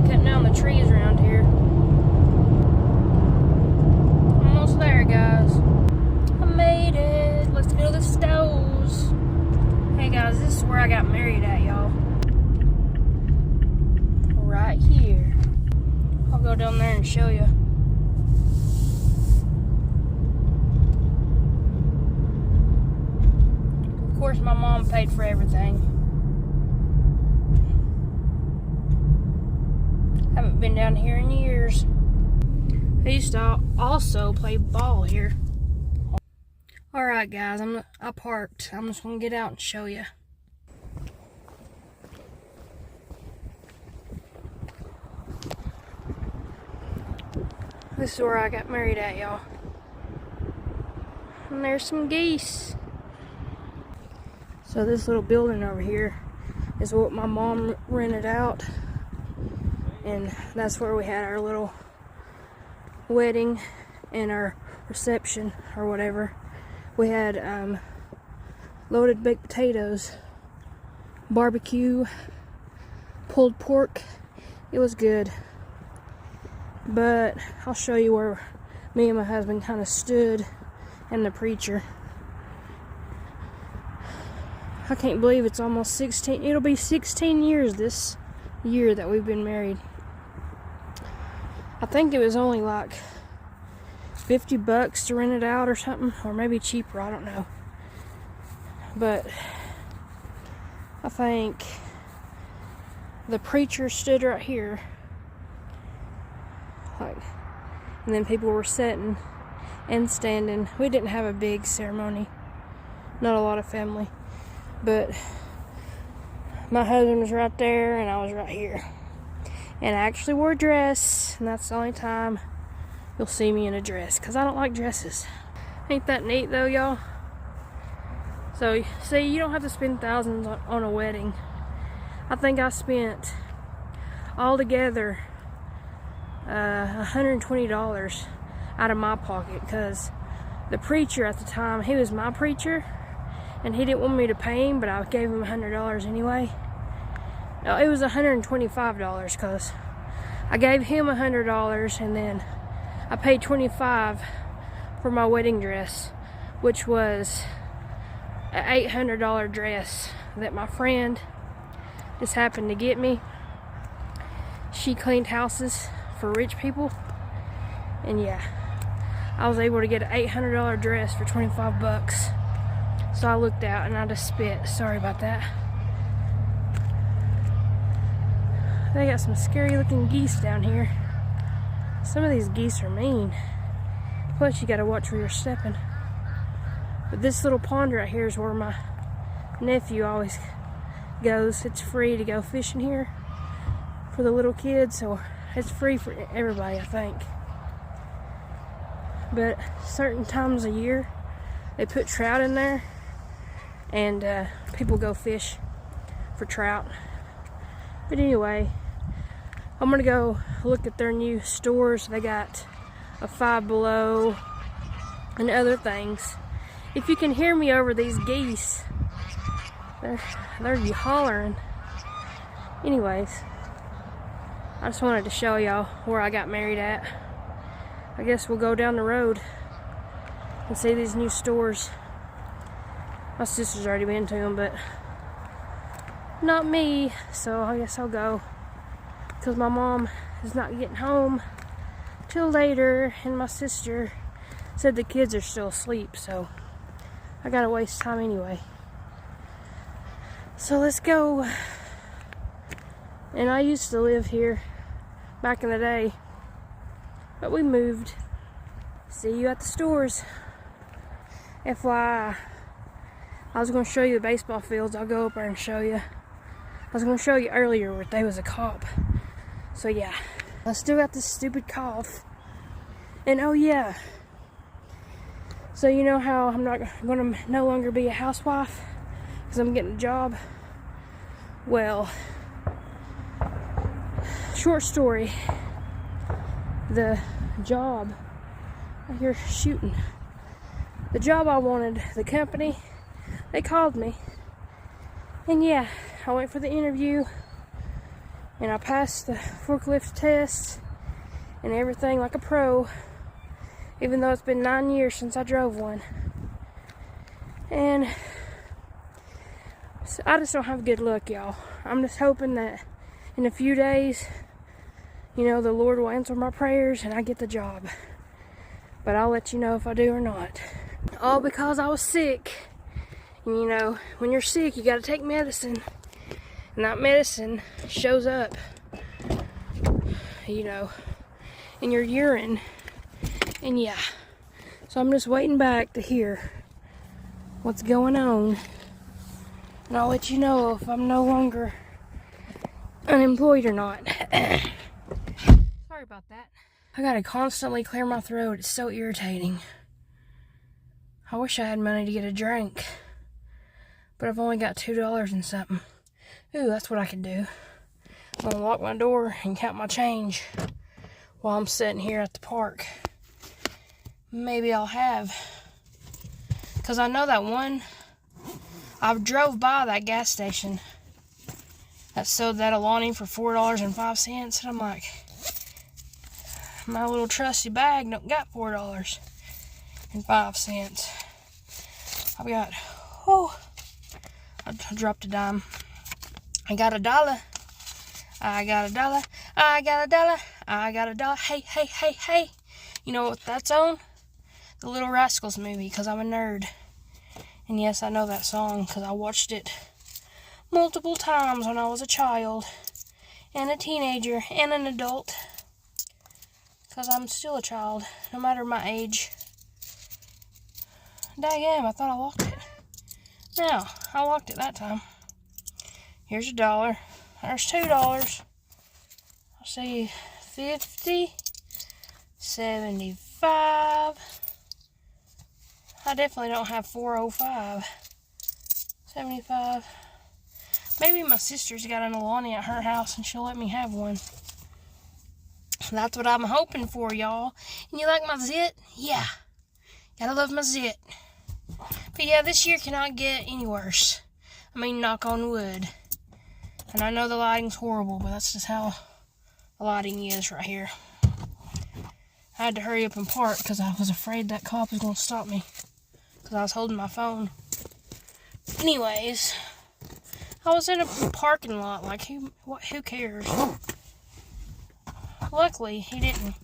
really cutting down the trees around here. Almost there, guys. I made it. Let's go to the stoves. Hey guys, this is where I got married at, y'all. Right here. I'll go down there and show you. Of course, my mom paid for everything. Haven't been down here in years. I used to also play ball here. Alright guys, I parked. I'm just gonna get out and show you. This is where I got married at, y'all. And there's some geese. So this little building over here is what my mom rented out. And that's where we had our little wedding and our reception or whatever. We had loaded baked potatoes, barbecue, pulled pork. It was good. But I'll show you where me and my husband kind of stood and the preacher. I can't believe it's almost 16. It'll be 16 years this year that we've been married. I think it was only like $50 to rent it out or something, or maybe cheaper, I don't know. But I think the preacher stood right here, like, and then people were sitting and standing. We didn't have a big ceremony, not a lot of family, but my husband was right there and I was right here, and I actually wore a dress, and that's the only time you'll see me in a dress, because I don't like dresses. Ain't that neat though, y'all? So, see, you don't have to spend thousands on a wedding. I think I spent altogether $120 out of my pocket, because the preacher at the time, he was my preacher, and he didn't want me to pay him, but I gave him $100 anyway. No, it was $125, because I gave him $100, and then I paid $25 for my wedding dress, which was an $800 dress that my friend just happened to get me. She cleaned houses for rich people, and yeah, I was able to get an $800 dress for $25. So I looked out and I just spit. Sorry about that. They got some scary looking geese down here. Some of these geese are mean. Plus you gotta watch where you're stepping. But this little pond right here is where my nephew always goes. It's free to go fishing here for the little kids, so it's free for everybody, I think. But certain times of year they put trout in there, and people go fish for trout. But anyway, I'm gonna go look at their new stores. They got a Five Below and other things. If you can hear me over these geese, they're hollering. Anyways, I just wanted to show y'all where I got married at. I guess we'll go down the road and see these new stores. My sister's already been to them, but not me, so I guess I'll go, because my mom is not getting home till later, and my sister said the kids are still asleep, so I gotta waste time anyway. So let's go. And I used to live here back in the day, but we moved. See you at the stores. FYI, I was going to show you the baseball fields. I'll go up there and show you. I was going to show you earlier where there was a cop. So yeah, I still got this stupid cough. And oh yeah, so you know how I'm not going to no longer be a housewife because I'm getting a job? Well, short story, the job, I hear shooting. The job I wanted, the company, they called me. And yeah, I went for the interview. And I passed the forklift test and everything like a pro, even though it's been 9 years since I drove one. And so I just don't have good luck, y'all. I'm just hoping that in a few days, you know, the Lord will answer my prayers and I get the job. But I'll let you know if I do or not. All because I was sick. And you know, when you're sick, you gotta take medicine. And that medicine shows up, you know, in your urine. And yeah, so I'm just waiting back to hear what's going on. And I'll let you know if I'm no longer unemployed or not. Sorry about that. I gotta constantly clear my throat. It's so irritating. I wish I had money to get a drink, but I've only got $2 and something. Ooh, that's what I could do. I'm gonna lock my door and count my change while I'm sitting here at the park. Maybe I'll have, because I know that one, I drove by that gas station that sold that Alani for $4.05, and I'm like, my little trusty bag don't got $4.05. I've got, oh, I dropped a dime. I got $1. I got $1. I got $1. I got $1. Hey, hey, hey, hey. You know what that's on? The Little Rascals movie, because I'm a nerd. And yes, I know that song because I watched it multiple times when I was a child and a teenager and an adult. Because I'm still a child, no matter my age. Daggum, I thought I locked it. No, I locked it that time. Here's $1. There's $2. I see 50, 75. I definitely don't have 405. 75. Maybe my sister's got an Alani at her house and she'll let me have one. That's what I'm hoping for, y'all. And you like my zit? Yeah. Gotta love my zit. But yeah, this year cannot get any worse. I mean, knock on wood. And I know the lighting's horrible, but that's just how the lighting is right here. I had to hurry up and park because I was afraid that cop was going to stop me. Because I was holding my phone. Anyways, I was in a parking lot. Like, who cares? Luckily, he didn't.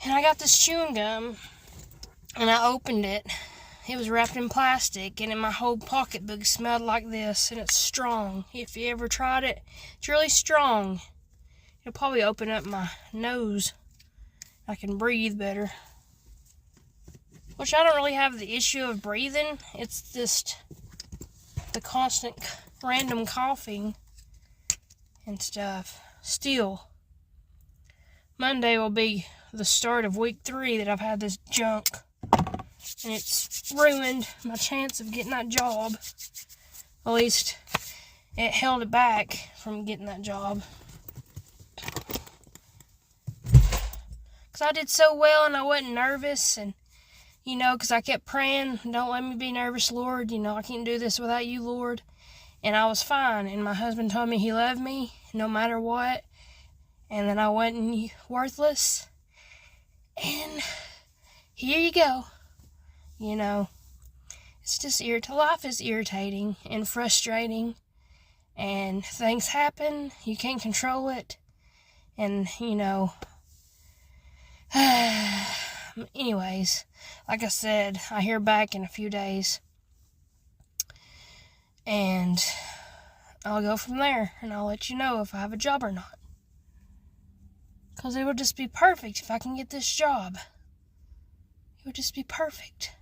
And I got this chewing gum, and I opened it. It was wrapped in plastic, and in my whole pocketbook smelled like this, and it's strong. If you ever tried it, it's really strong. It'll probably open up my nose. I can breathe better. Which I don't really have the issue of breathing. It's just the constant random coughing and stuff. Still, Monday will be the start of week 3 that I've had this junk. And it's ruined my chance of getting that job. At least, it held it back from getting that job. Because I did so well and I wasn't nervous. And, you know, because I kept praying, don't let me be nervous, Lord. You know, I can't do this without you, Lord. And I was fine. And my husband told me he loved me no matter what. And then I wasn't worthless. And here you go. You know, it's just life is irritating and frustrating, and things happen, you can't control it, and, you know, anyways, like I said, I hear back in a few days, and I'll go from there, and I'll let you know if I have a job or not, because it would just be perfect if I can get this job. It would just be perfect.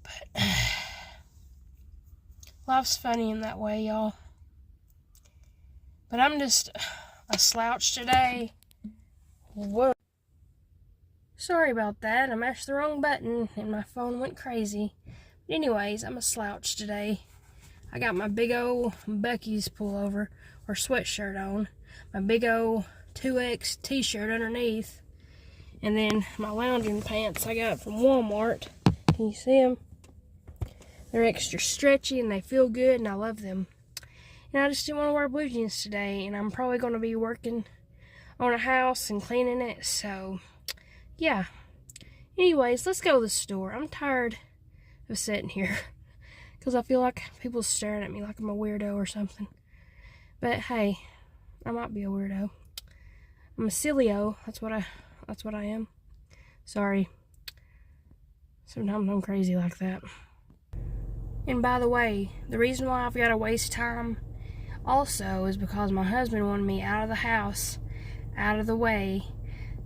But life's funny in that way, y'all. But I'm just a slouch today. Whoa. Sorry about that. I mashed the wrong button and my phone went crazy. But anyways, I'm a slouch today. I got my big old Bucky's pullover or sweatshirt on. My big old 2X t-shirt underneath. And then my lounging pants I got from Walmart. Can you see them? They're extra stretchy and they feel good and I love them. And I just didn't want to wear blue jeans today, and I'm probably going to be working on a house and cleaning it, so yeah. Anyways, let's go to the store. I'm tired of sitting here because I feel like people staring at me like I'm a weirdo or something. But hey, I might be a weirdo. I'm a silly-o. That's what I am. Sorry. Sometimes I'm crazy like that. And by the way, the reason why I've got to waste time also is because my husband wanted me out of the house, out of the way,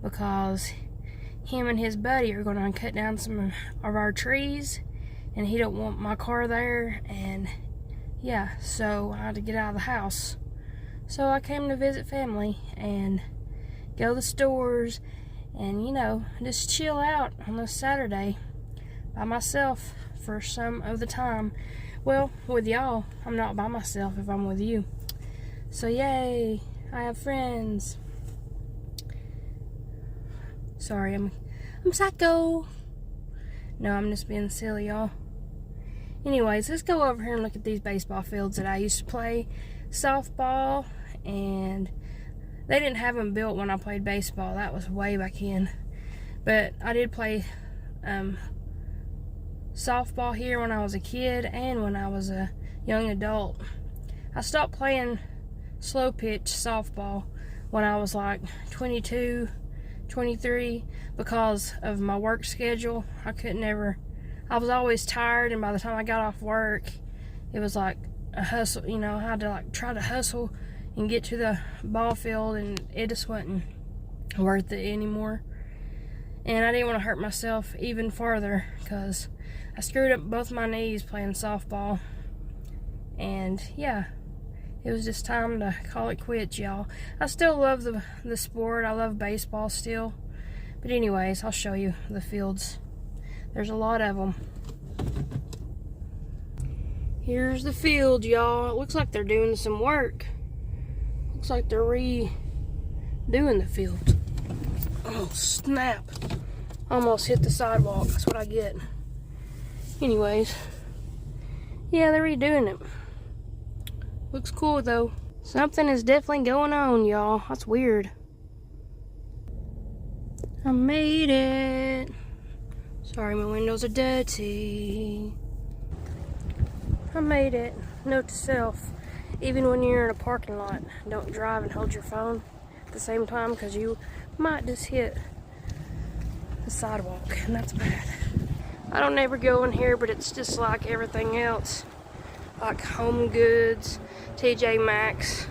because him and his buddy are going to cut down some of our trees, and he don't want my car there, and yeah, so I had to get out of the house. So I came to visit family and go to the stores and, you know, just chill out on this Saturday by myself for some of the time. Well, with y'all, I'm not by myself if I'm with you. So yay, I have friends. Sorry, I'm psycho. No, I'm just being silly, y'all. Anyways, let's go over here and look at these baseball fields that I used to play softball, and they didn't have them built when I played baseball. That was way back in. But I did play softball here when I was a kid and when I was a young adult. I stopped playing slow pitch softball when I was like 22, 23 because of my work schedule. I was always tired, and by the time I got off work, it was like a hustle, you know. I had to like try to hustle and get to the ball field, and it just wasn't worth it anymore. And I didn't want to hurt myself even farther because I screwed up both my knees playing softball. And yeah, it was just time to call it quits, y'all. I still love the sport. I love baseball still. But anyways, I'll show you the fields. There's a lot of them. Here's the field, y'all. It looks like they're doing some work. Looks like they're redoing the field. Oh, snap. Almost hit the sidewalk. That's what I get. Anyways. Yeah, they're redoing it. Looks cool, though. Something is definitely going on, y'all. That's weird. I made it. Sorry, my windows are dirty. I made it. Note to self, even when you're in a parking lot, don't drive and hold your phone at the same time, because you might just hit the sidewalk, and that's bad. I don't ever go in here, but it's just like everything else. Like Home Goods, TJ Maxx,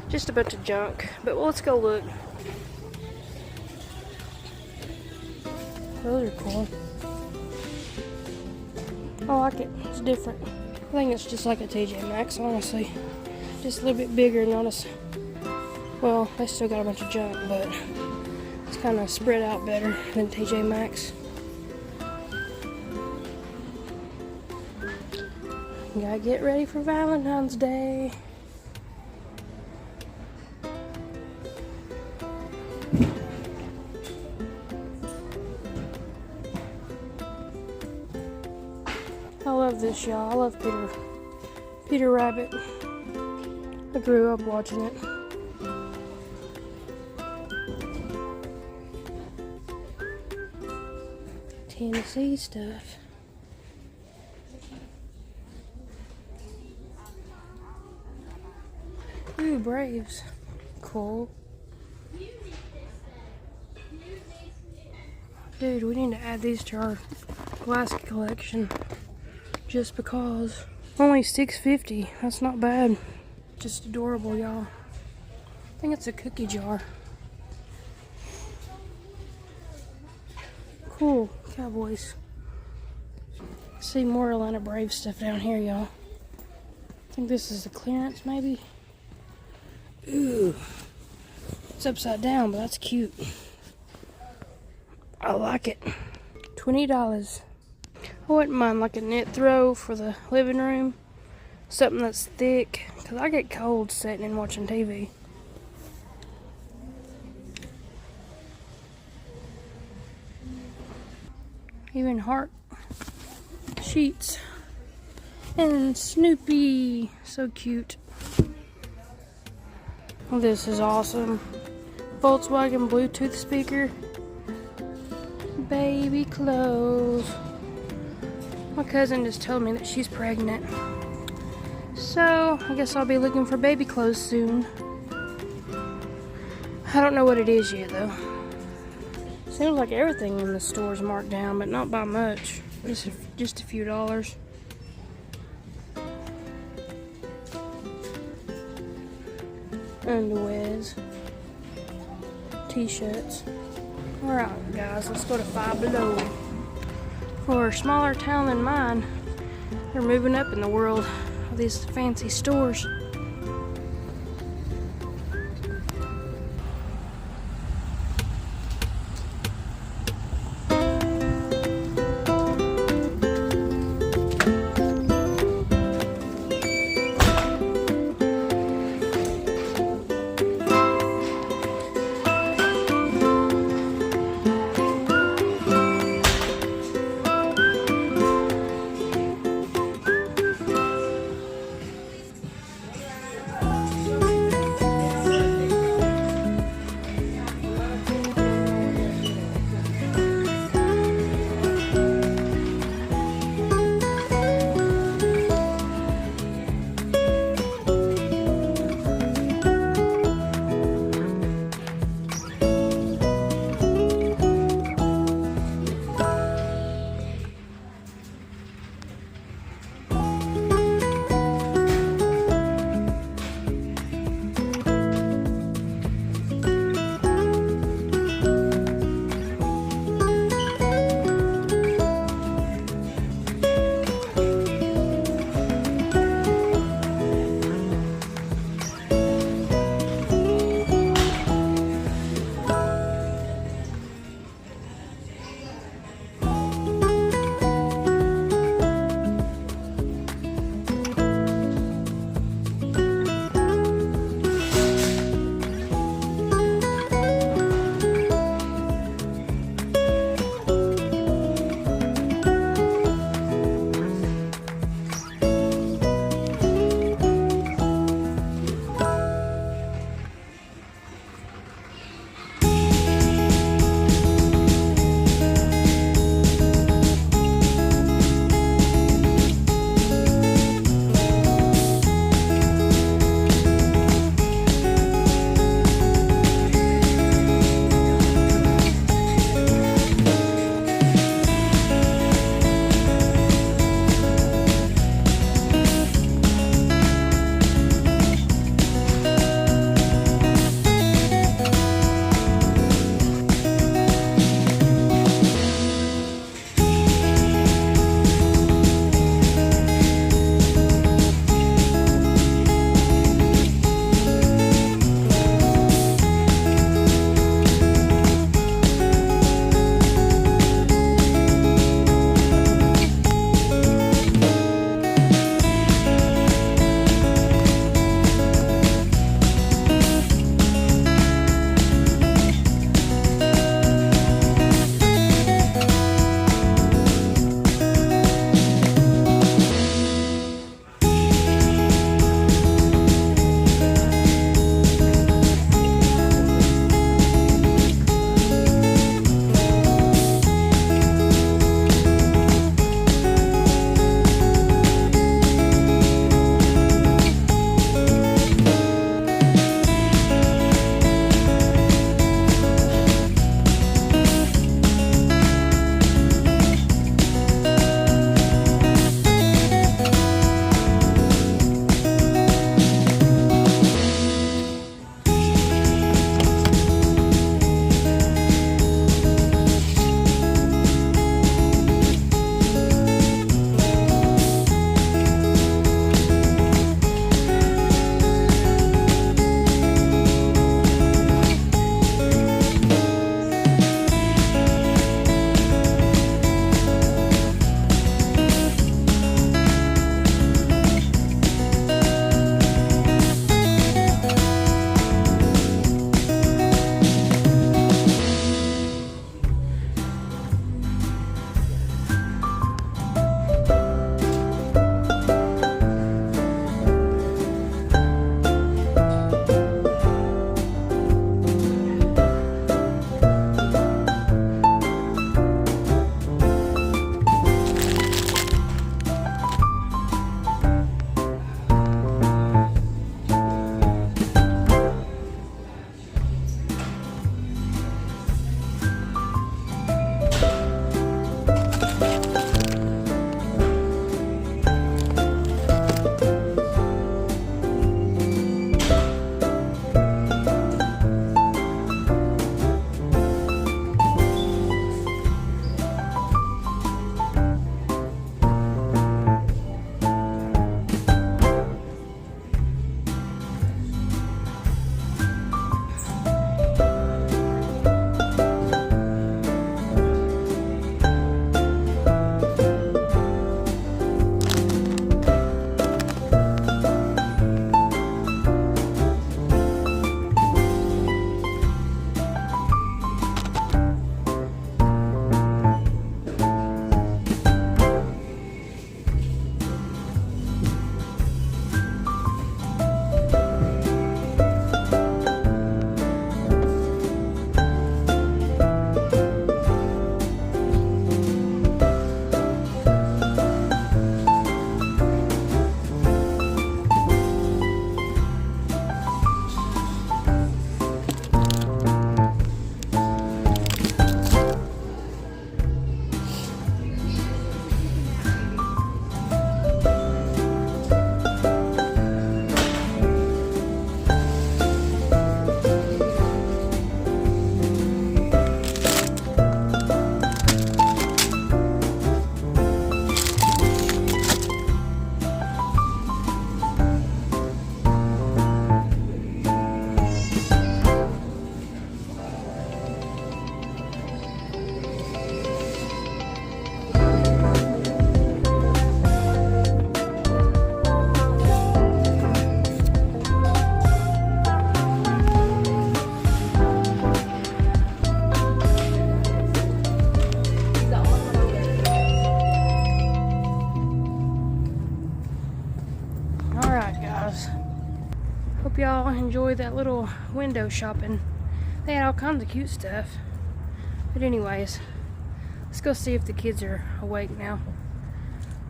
just a bunch of junk. But let's go look. Those are cool. I like it. It's different. I think it's just like a TJ Maxx, honestly. Just a little bit bigger, not as... Well, they still got a bunch of junk, but it's kind of spread out better than TJ Maxx. Gotta get ready for Valentine's Day. I love this, y'all. I love Peter Rabbit. I grew up watching it. Tennessee stuff. Ooh, Braves. Cool. Dude, we need to add these to our glass collection. Just because. Only $6.50. That's not bad. Just adorable, y'all. I think it's a cookie jar. Cool. Cowboys. See more Atlanta Braves stuff down here, y'all. I think this is the clearance, maybe. Ooh. It's upside down, but that's cute. I like it. $20. I wouldn't mind like a net throw for the living room. Something that's thick, because I get cold sitting and watching TV. Even heart sheets. And Snoopy, so cute. This is awesome. Volkswagen Bluetooth speaker. Baby clothes. My cousin just told me that she's pregnant. So, I guess I'll be looking for baby clothes soon. I don't know what it is yet though. Seems like everything in the store is marked down, but not by much. Just a few dollars. Underwears. T-shirts. Alright guys, let's go to Five Below. For a smaller town than mine, they're moving up in the world of these fancy stores. Hope y'all enjoy that little window shopping. They had all kinds of cute stuff. But anyways, let's go see if the kids are awake now.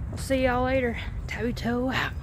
I'll see y'all later. Tabby toe out.